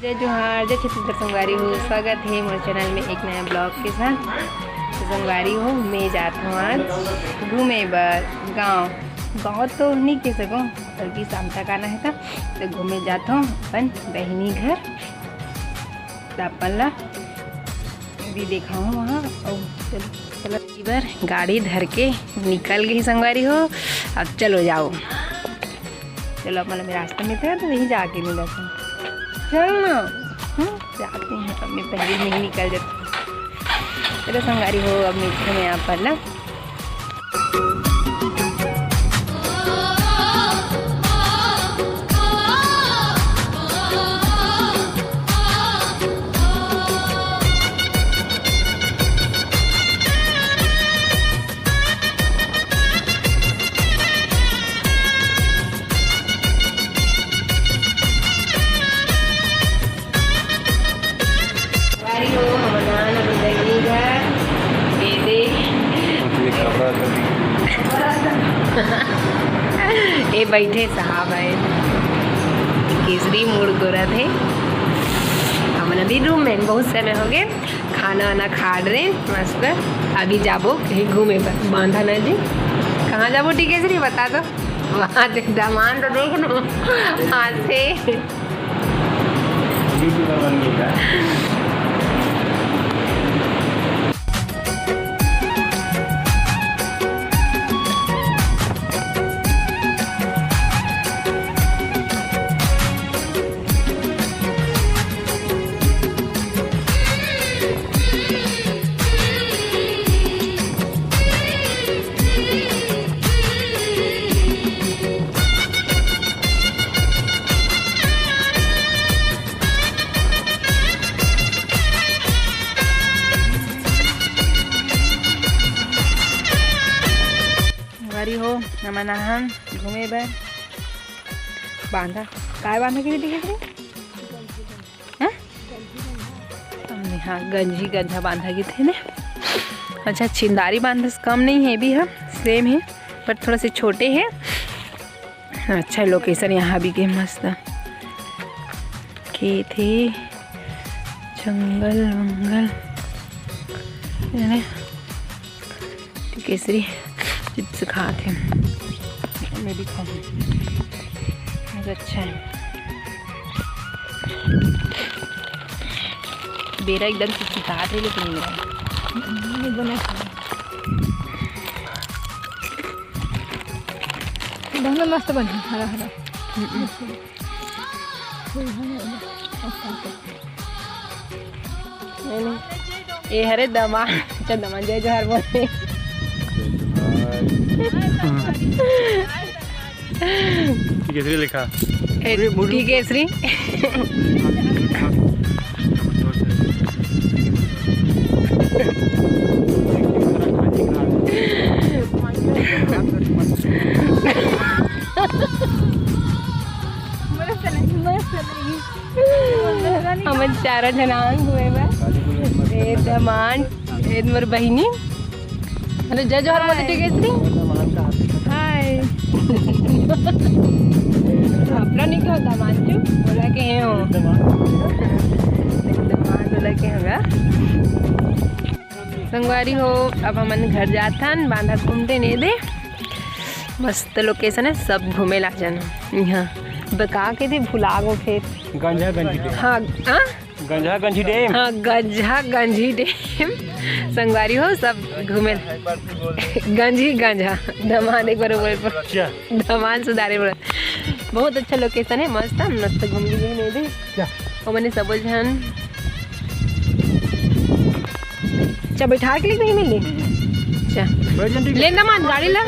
जय जोहार, जय छत्तीसगढ़। संगवारी हो, स्वागत है मेरे चैनल में एक नया ब्लॉग के साथ। तो संगवारी हो, मैं जाता हूँ आज घूमे बर गाँव तो नहीं कह सकूँ, बल्कि शाम तक आना है था। तो घूमे जाता हूँ अपन बहनी घर। तो अपन ला भी देखा हूँ वहाँ। और चलो इधर गाड़ी धर के निकल गई संगवारी हो। अब चलो जाओ, चलो अपन मेरे रास्ते में थे तो वहीं जाके मिला था। चल ना, जाते हैं। अब मैं पहले नहीं निकल जाती। चलो संगवारी हो, अब मिलते हैं यहाँ पर ना। ये बैठे साहब है, केसरी मूड गोरा थे। हम अभी रूम में बहुत समय हो गए, खाना वाना खा रहे मस्त। अभी जाबो कहीं घूमे पर बांधा ना जी। कहाँ जाबो टी केसरी बता दो। वहाँ दामान तो देख लो हाथ से। हो हमारा हम घूमे बर बांधा काय बांधा के लिए हमने हाँ गंजी गंजा बांधा के थे ने। अच्छा छिंदारी बांधा कम नहीं है, भी है सेम है पर थोड़ा से छोटे हैं। अच्छा लोकेशन यहाँ भी के मस्त खेत है, जंगल वंगल केसरी चिप्स खाते हैं। मैं भी खाऊँ, अच्छा है। बेरा एकदम चिपचिपाते है लेकिन नहीं बना बंगला मस्त बना हरा हरा। ये हरे दमा दमा जय जोहार बोलते केसरी लिखा केसरी। हम चारों जनांग हुए दमान मोर बहिनी। हेलो जय जोहार बोलते केसरी। हाय अपना नहीं क्या होता मानचू बोला के हैं हो दमान बोला के होगा। संगवारी हो, अब हमन घर जाता बांधा घूमते नहीं दे। मस्त लोकेशन है, सब घूमे ला जाना। यहाँ बका के थे भुला गो फिर गंजा गंजी डैम। हाँ गंजा गंजी डैम। हाँ गंजा गंजी डैम। संगवारी हो सब घूमे गंजी गंजा दमान एक बार बोल दमान सुधारे बोल। बहुत अच्छा लोकेशन है, मस्त मस्त घूम गए नहीं दे और मैंने सब जन अच्छा बैठा के लिए नहीं मिले। अच्छा ले दमान गाड़ी ला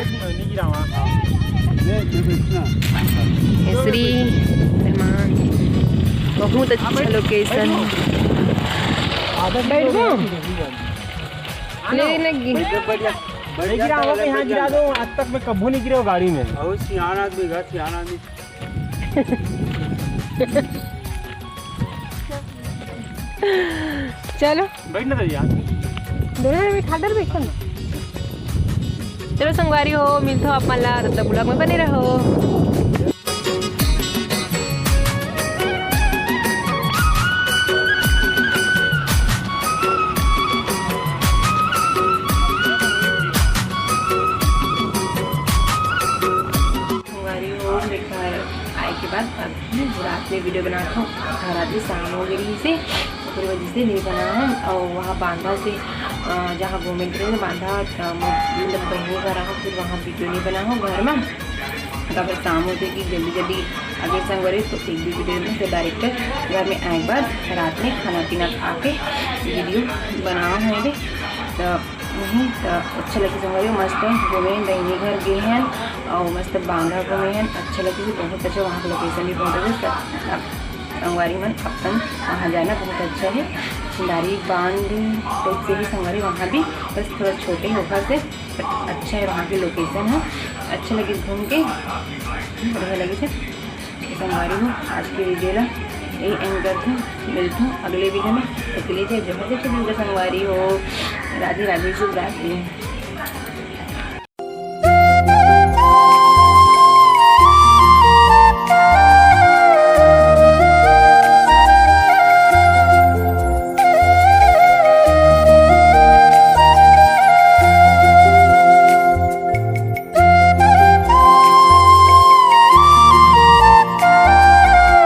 केसरी दमान बहुत अच्छा लोकेशन। बैठ गो ले गिरा हो यहाँ गिरा दो। आज तक मैं कभी नहीं गिरा गाड़ी में। सियाना आदमी घर सियाना आदमी। चलो बैठना था यार, दोनों में खादर बैठो ना। चलो संगवारी हो, मिलते हो आप मला, तब तक ब्लॉग में बने रहो। वीडियो बनाता हूँ घर आती सामग्री से, फिर वजह से नहीं बना है। और वहाँ बांधा से जहाँ घूमे थे बांधा मतलब बहनी का रहा, फिर वहाँ वीडियो नहीं बना हो घर में। तो फिर शाम होती कि जल्दी जल्दी आगे संगवारी तो एक भी वीडियो में से डायरेक्ट घर में आए बाद रात में खाना पीना खा के वीडियो बनाओ है। तो नहीं तो अच्छा लगे संगवारी मस्त घूमे बहनी घर गए हैं और मस्त बांधा घूमे हैं, अच्छा लगे बहुत अच्छा। वहाँ का लोकेशन भी बहुत अच्छा, संगवारी मन अपन वहाँ जाना बहुत अच्छा है। सिंधारी बांध टाइप से ही संगवारी वहाँ भी बस थोड़ा छोटे होकर से अच्छा है, वहाँ की लोकेशन है, अच्छा लगे घूम के बढ़िया लगे थे संगवारी हूँ। आज की वीडियो ला यही एंड करती हूँ, मिलती हूँ अगले वीडियो में। तो के लिए जय जय संगवारी हो, राधे राधे, शुभ रात्रि।